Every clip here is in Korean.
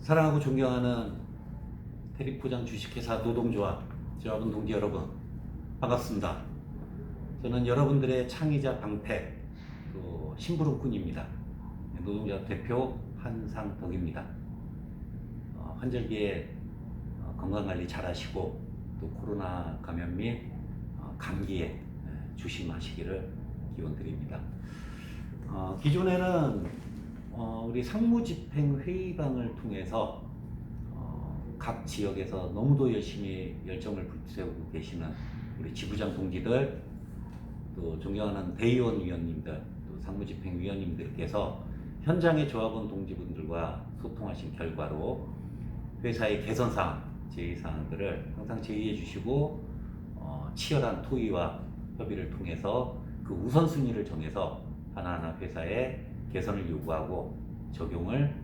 사랑하고 존경하는 대리포장 주식회사 노동조합 조합원 동지 여러분, 반갑습니다. 저는 여러분들의 창의자 방패, 또 심부름꾼입니다. 노동조합 대표 한상덕입니다. 환절기에 건강관리 잘 하시고 또 코로나 감염 및 감기에 조심하시기를 기원드립니다. 기존에는 우리 상무집행회의방을 통해서 각 지역에서 너무도 열심히 열정을 불태우고 계시는 우리 지부장 동지들, 또 존경하는 대의원 위원님들, 또 상무집행위원님들께서 현장의 조합원 동지분들과 소통하신 결과로 회사의 개선사항, 제의사항들을 항상 제의해 주시고 치열한 토의와 협의를 통해서 그 우선순위를 정해서 하나하나 회사에 개선을 요구하고 적용을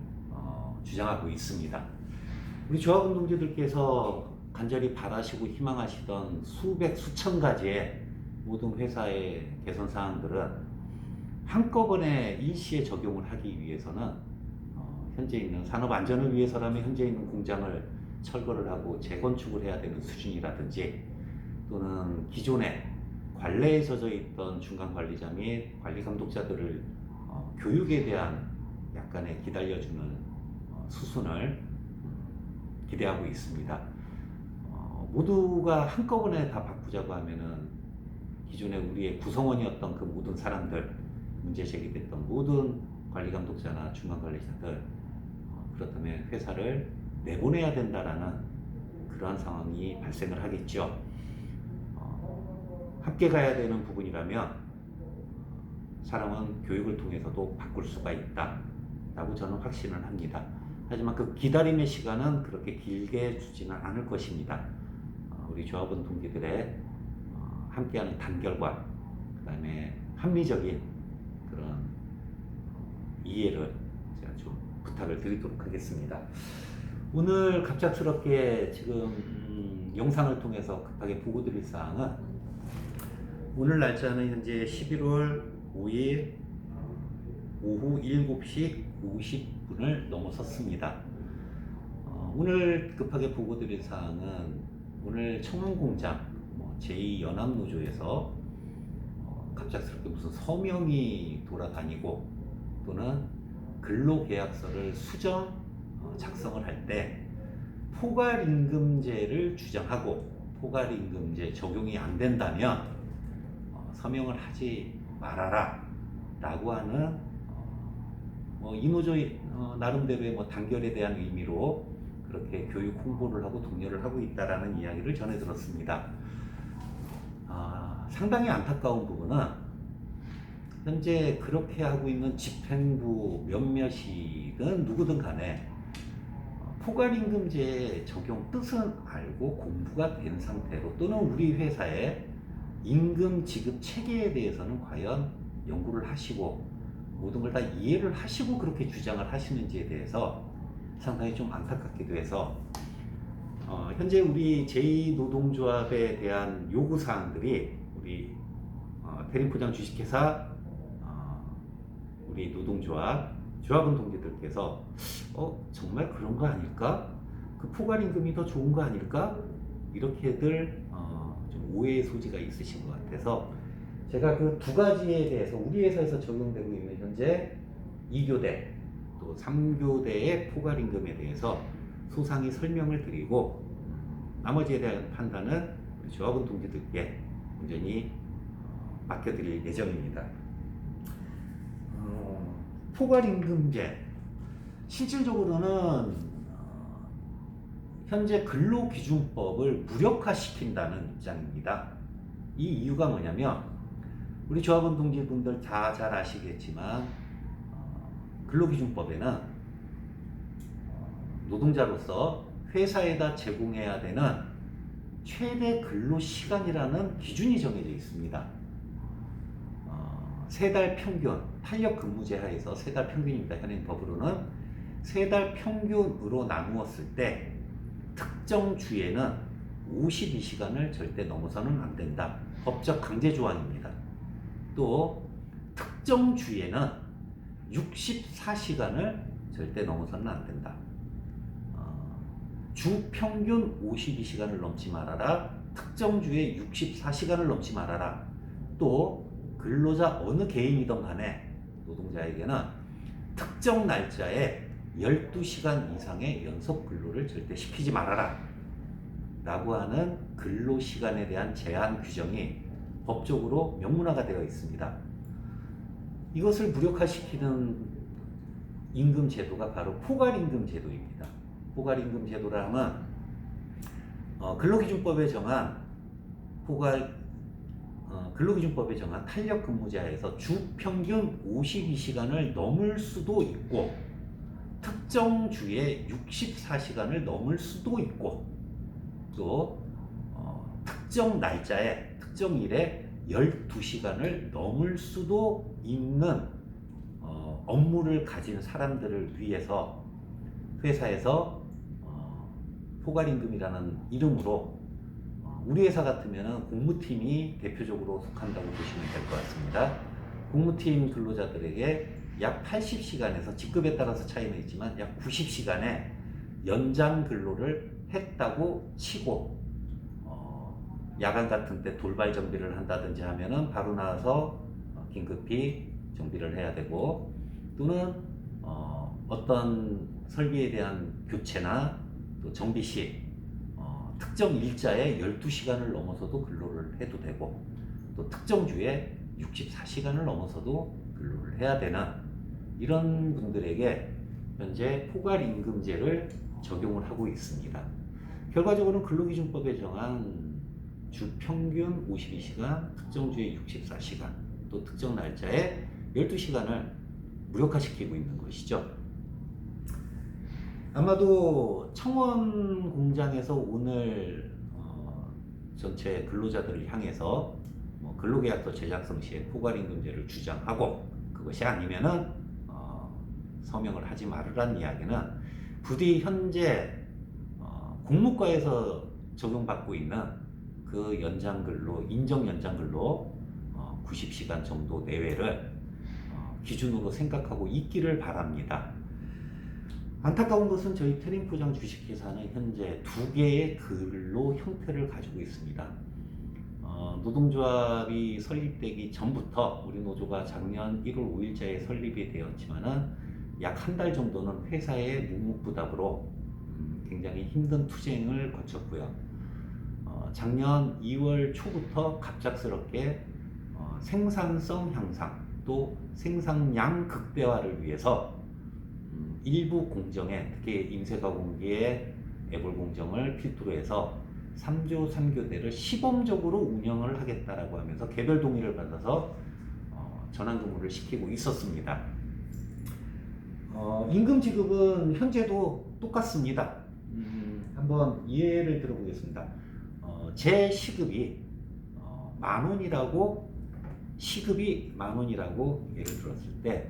주장하고 있습니다. 우리 조합원 동지들께서 간절히 바라시고 희망하시던 수백 수천 가지의 모든 회사의 개선 사항들은 한꺼번에 일시에 적용을 하기 위해서는 현재 있는 산업 안전을 위해서라면 현재 있는 공장을 철거를 하고 재건축을 해야 되는 수준이라든지, 또는 기존에 관례에 젖어 있던 중간 관리자 및 관리 감독자들을 교육에 대한 약간의 기다려주는 수순을 기대하고 있습니다. 모두가 한꺼번에 다 바꾸자고 하면은 기존에 우리의 구성원이었던 그 모든 사람들, 문제 제기됐던 모든 관리 감독자나 중간 관리자들, 그렇다면 회사를 내보내야 된다라는 그러한 상황이 발생을 하겠죠. 함께 가야 되는 부분이라면 사람은 교육을 통해서도 바꿀 수가 있다 라고 저는 확신을 합니다. 하지만 그 기다림의 시간은 그렇게 길게 주지는 않을 것입니다. 우리 조합원 동기들의 함께하는 단결과 그 다음에 합리적인 그런 이해를 제가 좀 부탁을 드리도록 하겠습니다. 오늘 갑작스럽게 지금 영상을 통해서 급하게 보고 드릴 사항은, 오늘 날짜는 현재 11월 5일 오후 7시 50분을 넘어섰습니다. 오늘 급하게 보고 드릴 사항은, 오늘 청운공장 제2연합노조에서 갑작스럽게 무슨 서명이 돌아다니고, 또는 근로계약서를 수정 작성을 할 때 포괄임금제를 주장하고 포괄임금제 적용이 안 된다면 서명을 하지 말아라 라고 하는 이 노조 나름대로의 단결에 대한 의미로 그렇게 교육 홍보를 하고 독려를 하고 있다라는 이야기를 전해 들었습니다. 상당히 안타까운 부분은 현재 그렇게 하고 있는 집행부 몇몇이든 누구든 간에 포괄임금제 적용 뜻은 알고 공부가 된 상태로, 또는 우리 회사의 임금 지급 체계에 대해서는 과연 연구를 하시고 모든 걸 다 이해를 하시고 그렇게 주장을 하시는지에 대해서 상당히 좀 안타깝기도 해서, 현재 우리 제2노동조합에 대한 요구사항들이 우리 대리포장 주식회사 우리 노동조합 조합원 동지들께서 정말 그런 거 아닐까? 그 포괄임금이 더 좋은 거 아닐까? 이렇게들 좀 오해의 소지가 있으신 것 같아서, 제가 그 두 가지에 대해서 우리 회사에서 적용되고 있는 현재 2교대 또 3교대의 포괄임금에 대해서 소상히 설명을 드리고, 나머지에 대한 판단은 우리 조합원 동지들께 온전히 맡겨드릴 예정입니다. 포괄임금제, 실질적으로는 현재 근로기준법을 무력화시킨다는 입장입니다. 이 이유가 뭐냐면, 우리 조합원 동지분들 다 잘 아시겠지만 근로기준법에는 노동자로서 회사에다 제공해야 되는 최대 근로시간이라는 기준이 정해져 있습니다. 3달 평균, 탄력근무제 하에서 3달 평균입니다. 현행 법으로는 3달 평균으로 나누었을 때 특정 주에는 52시간을 절대 넘어서는 안 된다. 법적 강제 조항입니다. 또 특정 주에는 64시간을 절대 넘어서는 안 된다. 주 평균 52시간을 넘지 말아라. 특정 주에 64시간을 넘지 말아라. 또 근로자 어느 개인이든 간에 노동자에게는 특정 날짜에 12시간 이상의 연속 근로를 절대 시키지 말아라 라고 하는 근로시간에 대한 제한 규정이 법적으로 명문화가 되어 있습니다. 이것을 무력화시키는 임금 제도가 바로 포괄임금 제도입니다. 포괄임금 제도라 하면 근로기준법에 정한 근로기준법에 정한 탄력근무제하에서 주 평균 52시간을 넘을 수도 있고 특정 주에 64시간을 넘을 수도 있고 또 특정 날짜에 특정 일에 12시간을 넘을 수도 있는 업무를 가진 사람들을 위해서 회사에서 포괄임금이라는 이름으로 우리 회사 같으면 공무팀이 대표적으로 속한다고 보시면 될 것 같습니다. 공무팀 근로자들에게 약 80시간에서 직급에 따라서 차이는 있지만 약 90시간의 연장 근로를 했다고 치고 야간 같은 때 돌발 정비를 한다든지 하면은 바로 나와서 긴급히 정비를 해야 되고 또는 어떤 설비에 대한 교체나 또 정비 시 특정 일자에 12시간을 넘어서도 근로를 해도 되고 또 특정 주에 64시간을 넘어서도 근로를 해야 되는 이런 분들에게 현재 포괄임금제를 적용을 하고 있습니다. 결과적으로는 근로기준법에 정한 주 평균 52시간, 특정 주에 64시간, 또 특정 날짜에 12시간을 무력화시키고 있는 것이죠. 아마도 청원 공장에서 오늘 전체 근로자들을 향해서 근로계약서 제작성 시에 포괄임금제를 주장하고 그것이 아니면은 서명을 하지 말으라는 이야기는 부디 현재 공무과에서 적용받고 있는 그 연장근로, 인정 연장근로 90시간 정도 내외를 기준으로 생각하고 있기를 바랍니다. 안타까운 것은 저희 트림포장 주식회사는 현재 2개의 근로 형태를 가지고 있습니다. 노동조합이 설립되기 전부터 우리 노조가 작년 1월 5일자에 설립이 되었지만은 약 한 달 정도는 회사의 묵묵부답으로 굉장히 힘든 투쟁을 거쳤고요. 작년 2월 초부터 갑작스럽게 생산성 향상 또 생산량 극대화를 위해서 일부 공정에 특히 임세가공기의 애벌 공정을 필두로 해서 3조 3교대를 시범적으로 운영을 하겠다라고 하면서 개별 동의를 받아서 전환근무를 시키고 있었습니다. 임금 지급은 현재도 똑같습니다. 한번 예를 들어보겠습니다. 제 시급이 만원이라고 시급이 만원이라고 예를 들었을 때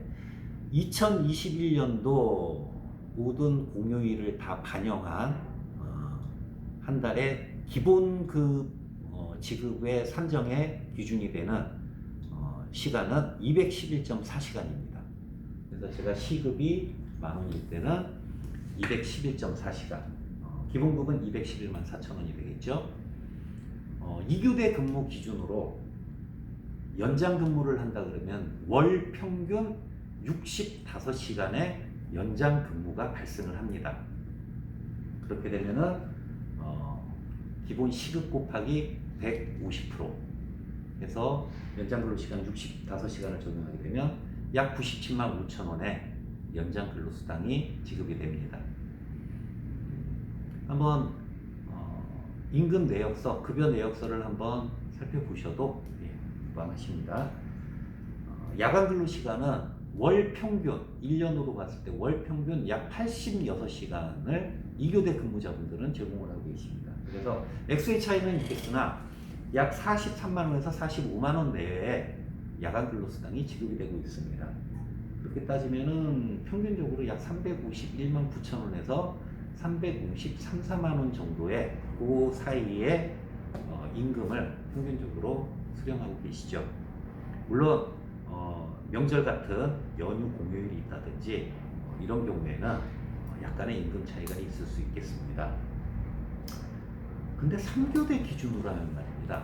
2021년도 모든 공휴일을 다 반영한 한 달에 기본 지급의 산정의 기준이 되는 시간은 211.4시간입니다. 그래서 제가 시급이 만원일 때는 211.4시간, 기본급은 211만 4천원이 되겠죠. 2교대 근무 기준으로 연장 근무를 한다 그러면 월 평균 65시간의 연장 근무가 발생을 합니다. 그렇게 되면은 기본 시급 곱하기 150% 해서 연장 근로 시간 65시간을 적용하게 되면 약 97만 5천 원의 연장 근로 수당이 지급이 됩니다. 한번 임금 내역서, 급여 내역서를 한번 살펴보셔도 무방하십니다. 야간 근로 시간은 월 평균 1년으로 봤을 때 월 평균 약 86시간을 2교대 근무자분들은 제공을 하고 계십니다. 그래서 액수의 차이는 있겠으나 약 43만 원에서 45만 원 내외에 야간 근로 수당이 지급이 되고 있습니다. 그렇게 따지면은 평균적으로 약 351만 9천 원에서 353, 4만 원 정도의 그 사이에 임금을 평균적으로 수령하고 계시죠. 물론 명절 같은 연휴 공휴일이 있다든지 이런 경우에는 약간의 임금 차이가 있을 수 있겠습니다. 근데 3교대 기준으로 하면 말입니다.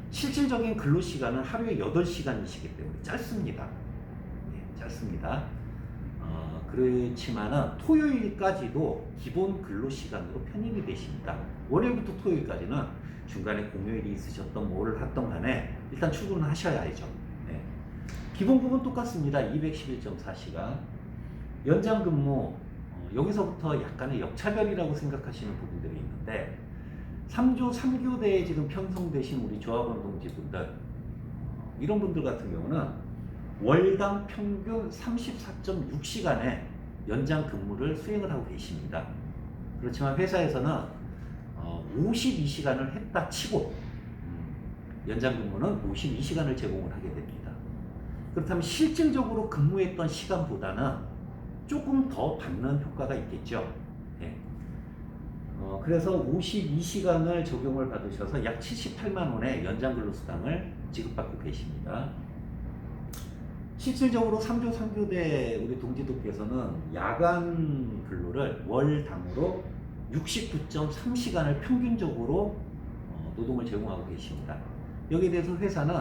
실질적인 근로시간은 하루에 8시간이시기 때문에 짧습니다. 예, 짧습니다. 그렇지만은 토요일까지도 기본 근로시간으로 편입이 되십니다. 월요일부터 토요일까지는 중간에 공휴일이 있으셨던 뭐를 했던 간에 일단 출근을 하셔야죠. 네. 기본급은 똑같습니다. 211.4시간. 연장 근무, 여기서부터 약간의 역차별이라고 생각하시는 부분들이 있는데 3조 3교대에 지금 편성되신 우리 조합원 동지분들, 이런 분들 같은 경우는 월당 평균 34.6시간의 연장 근무를 수행을 하고 계십니다. 그렇지만 회사에서는 52시간을 했다 치고 연장 근무는 52시간을 제공을 하게 됩니다. 그렇다면 실질적으로 근무했던 시간보다는 조금 더 받는 효과가 있겠죠. 네. 그래서 52시간을 적용을 받으셔서 약 78만 원의 연장 근로수당을 지급받고 계십니다. 실질적으로 3조 3교대 우리 동지들께서는 야간 근로를 월당으로 69.3시간을 평균적으로 노동을 제공하고 계십니다. 여기에 대해서 회사는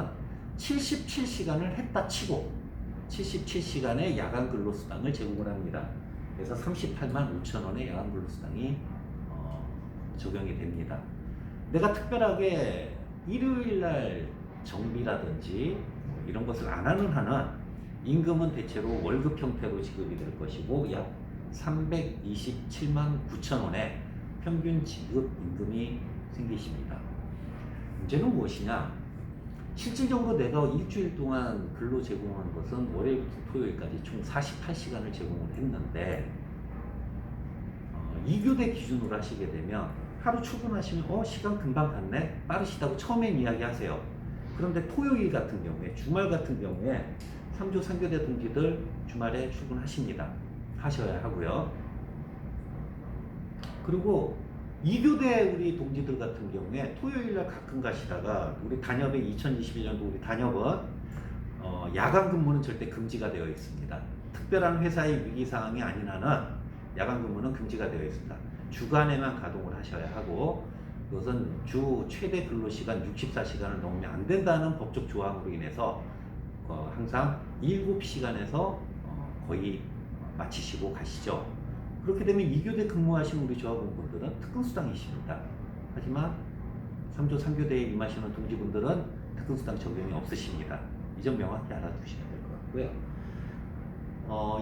77시간을 했다 치고 77시간의 야간 근로수당을 제공을 합니다. 그래서 38만 5천 원의 야간 근로수당이 적용이 됩니다. 내가 특별하게 일요일날 정비라든지 이런 것을 안 하는 한은 임금은 대체로 월급 형태로 지급이 될 것이고 약 327만 9천 원의 평균 지급 임금이 생기십니다. 문제는 무엇이냐? 실질적으로 내가 일주일 동안 근로 제공한 것은 월요일부터 토요일까지 총 48시간을 제공을 했는데 2교대 기준으로 하시게 되면 하루 출근하시면 시간 금방 갔네? 빠르시다고 처음엔 이야기하세요. 그런데 토요일 같은 경우에, 주말 같은 경우에 3조 3교대 동지들 주말에 출근하십니다. 하셔야 하고요. 그리고 2교대 우리 동지들 같은 경우에 토요일날 가끔 가시다가 우리 단협의 2021년도 우리 단협은 야간 근무는 절대 금지가 되어 있습니다. 특별한 회사의 위기사항이 아닌 한은 야간 근무는 금지가 되어 있습니다. 주간에만 가동을 하셔야 하고 그것은 주 최대 근로시간 64시간을 넘으면 안 된다는 법적 조항으로 인해서 항상 7시간에서 거의 마치시고 가시죠. 그렇게 되면 2교대 근무하시는 우리 조합원분들은 특근수당이십니다. 하지만 3조 3교대에 임하시는 동지분들은 특근수당 적용이 없으십니다. 이 점 명확히 알아두시면 될 것 같고요.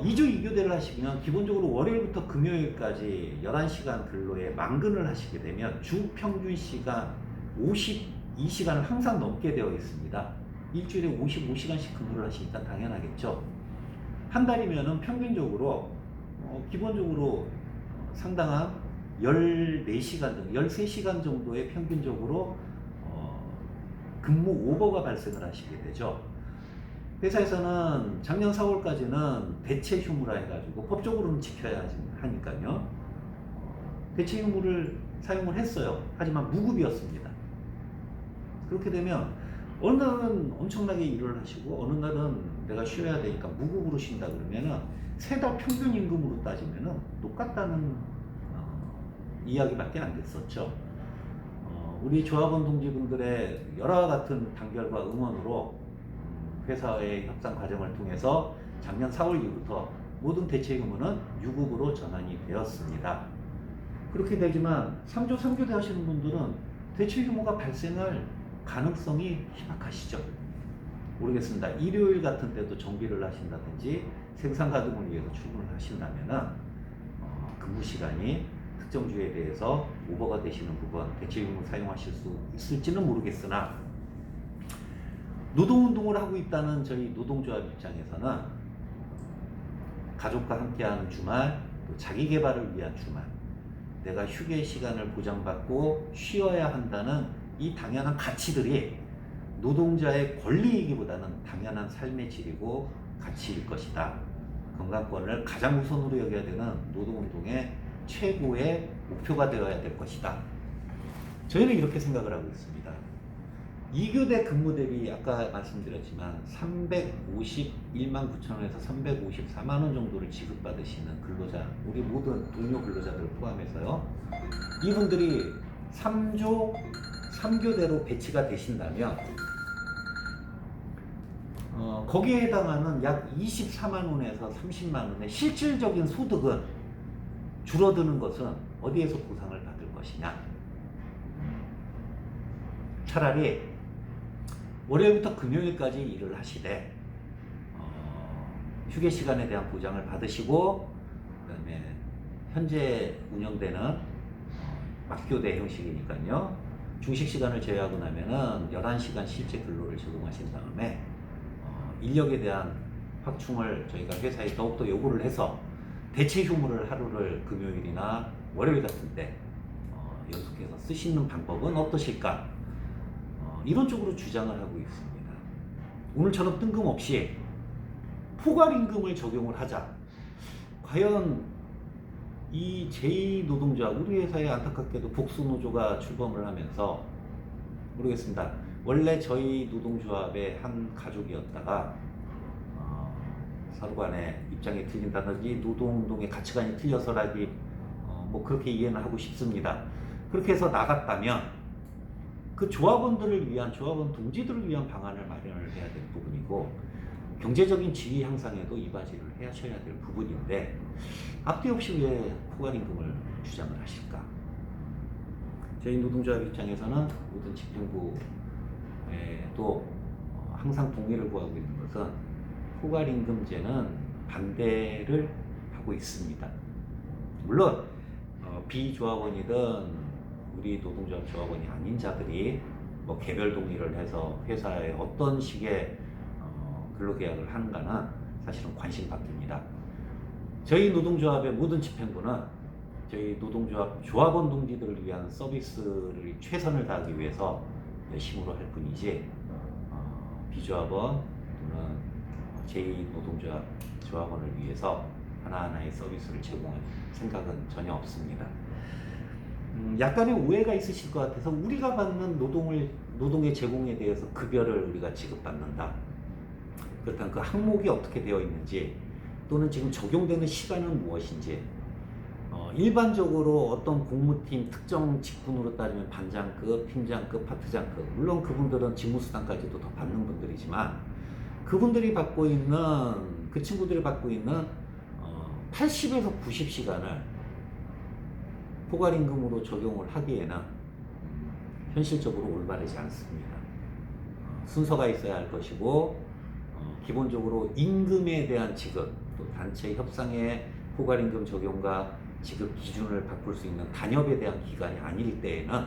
2조 2교대를 하시면 기본적으로 월요일부터 금요일까지 11시간 근로에 만근을 하시게 되면 주 평균 시간 52시간을 항상 넘게 되어 있습니다. 일주일에 55시간씩 근무를 하시니까 당연하겠죠. 한 달이면은 평균적으로 기본적으로 상당한 14시간 정도, 13시간 정도의 평균적으로 근무 오버가 발생을 하시게 되죠. 회사에서는 작년 4월까지는 대체 휴무라 해가지고 법적으로는 지켜야 하니까요. 대체 휴무를 사용을 했어요. 하지만 무급이었습니다. 그렇게 되면 어느 날은 엄청나게 일을 하시고 어느 날은 내가 쉬어야 되니까 무급으로 쉰다 그러면은 세 달 평균 임금으로 따지면은 똑같다는 이야기밖에 안 됐었죠. 우리 조합원 동지분들의 여러 같은 단결과 응원으로 회사의 협상 과정을 통해서 작년 4월 이후부터 모든 대체 휴무는 유급으로 전환이 되었습니다. 그렇게 되지만 3조 3교대 하시는 분들은 대체 휴무가 발생할 가능성이 희박하시죠. 모르겠습니다. 일요일 같은 때도 정비를 하신다든지 생산 가동을 위해서 출근을 하신다면 근무 시간이 특정 주에 대해서 오버가 되시는 부분 대체 휴무 사용하실 수 있을지는 모르겠으나 노동운동을 하고 있다는 저희 노동조합 입장에서는 가족과 함께하는 주말, 또 자기 개발을 위한 주말, 내가 휴게 시간을 보장받고 쉬어야 한다는 이 당연한 가치들이 노동자의 권리이기보다는 당연한 삶의 질이고 가치일 것이다. 건강권을 가장 우선으로 여겨야 되는 노동운동의 최고의 목표가 되어야 될 것이다. 저희는 이렇게 생각을 하고 있습니다. 2교대 근무 대비 아까 말씀드렸지만 351만 9천 원에서 354만 원 정도를 지급받으시는 근로자, 우리 모든 동료 근로자들을 포함해서요. 이분들이 3조 3교대로 배치가 되신다면 거기에 해당하는 약 24만 원에서 30만 원의 실질적인 소득은 줄어드는 것은 어디에서 보상을 받을 것이냐. 차라리 월요일부터 금요일까지 일을 하시되 휴게 시간에 대한 보장을 받으시고, 그다음에 현재 운영되는 막교대 형식이니까요. 중식 시간을 제외하고 나면은 11시간 실제 근로를 제공하신 다음에 인력에 대한 확충을 저희가 회사에 더욱더 요구를 해서 대체 휴무를 하루를 금요일이나 월요일 같은 때 연속해서 쓰시는 방법은 어떠실까? 이런 쪽으로 주장을 하고 있습니다. 오늘처럼 뜬금없이 포괄임금을 적용을 하자. 과연 이 제2노동조합, 우리 회사에 안타깝게도 복수노조가 출범을 하면서 모르겠습니다. 원래 저희 노동조합의 한 가족이었다가 서로 간에 입장이 틀린다든지 노동운동의 가치관이 틀려서라기 뭐 그렇게 이해는 하고 싶습니다. 그렇게 해서 나갔다면 그 조합원들을 위한, 조합원 동지들을 위한 방안을 마련을 해야 될 부분이고, 경제적인 지위 향상에도 이바지를 하셔야 될 부분인데 앞뒤 없이 왜 포괄임금을 주장을 하실까? 저희 노동조합 입장에서는 모든 집행부에도 항상 동의를 구하고 있는 것은 포괄임금제는 반대를 하고 있습니다. 물론 비조합원이든 우리 노동조합 조합원이 아닌 자들이 뭐 개별 동의를 해서 회사에 어떤 식의 근로계약을 하는가는 사실은 관심 밖입니다. 저희 노동조합의 모든 집행부는 저희 노동조합 조합원 동지들을 위한 서비스를 최선을 다하기 위해서 열심으로 할 뿐이지 비조합원 또는 제2노동조합 조합원을 위해서 하나하나의 서비스를 제공할 생각은 전혀 없습니다. 약간의 오해가 있으실 것 같아서 우리가 받는 노동의 제공에 대해서 급여를 우리가 지급받는다. 그렇다면 그 항목이 어떻게 되어 있는지, 또는 지금 적용되는 시간은 무엇인지, 일반적으로 어떤 공무팀 특정 직군으로 따지면 반장급, 팀장급, 파트장급, 물론 그분들은 직무수당까지도 더 받는 분들이지만 그분들이 받고 있는, 그 친구들이 받고 있는 80에서 90시간을 포괄임금으로 적용을 하기에는 현실적으로 올바르지 않습니다. 순서가 있어야 할 것이고, 기본적으로 임금에 대한 지급, 또 단체 협상의 포괄임금 적용과 지급 기준을 바꿀 수 있는 단협에 대한 기관이 아닐 때에는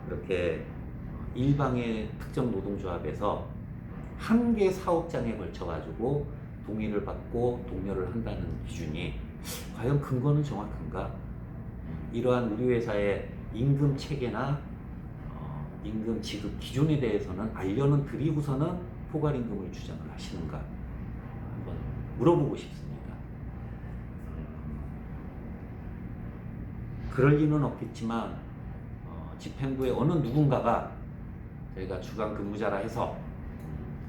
그렇게 일방의 특정 노동조합에서 한 개 사업장에 걸쳐가지고 동의를 받고 독려를 한다는 기준이 과연 근거는 정확한가? 이러한 우리 회사의 임금 체계나 임금 지급 기준에 대해서는 알려는 드리고서는 포괄임금을 주장을 하시는가 한번 물어보고 싶습니다. 그럴 리는 없겠지만 집행부의 어느 누군가가 저희가 주간 근무자라 해서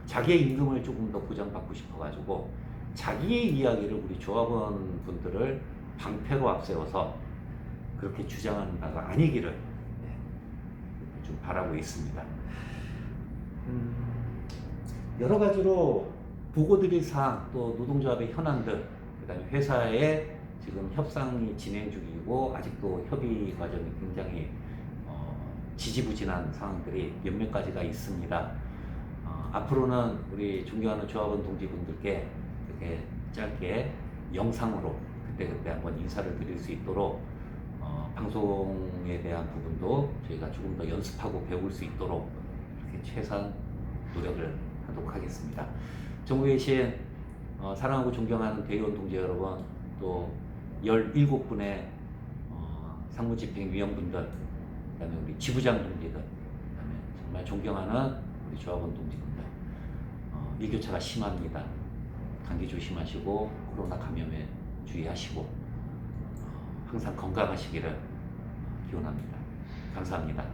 자기의 임금을 조금 더 보장받고 싶어가지고 자기의 이야기를 우리 조합원 분들을 방패로 앞세워서 그렇게 주장하는 바가 아니기를 좀 바라고 있습니다. 여러 가지로 보고드릴 사항, 또 노동조합의 현안들, 그다음에 회사에 지금 협상이 진행 중이고 아직도 협의 과정이 굉장히 지지부진한 상황들이 몇몇 가지가 있습니다. 앞으로는 우리 존경하는 조합원 동지분들께 이렇게 짧게 영상으로 그때그때 한번 인사를 드릴 수 있도록 방송에 대한 부분도 저희가 조금 더 연습하고 배울 수 있도록 이렇게 최선 노력을 하도록 하겠습니다. 전국에 계신 사랑하고 존경하는 대의원 동지 여러분, 또 17분의 상무집행위원분들, 그다음에 우리 지부장 동지들, 그다음에 정말 존경하는 우리 조합원 동지분들, 일교차가 심합니다. 감기 조심하시고 코로나 감염에 주의하시고 항상 건강하시기를 기원합니다. 감사합니다.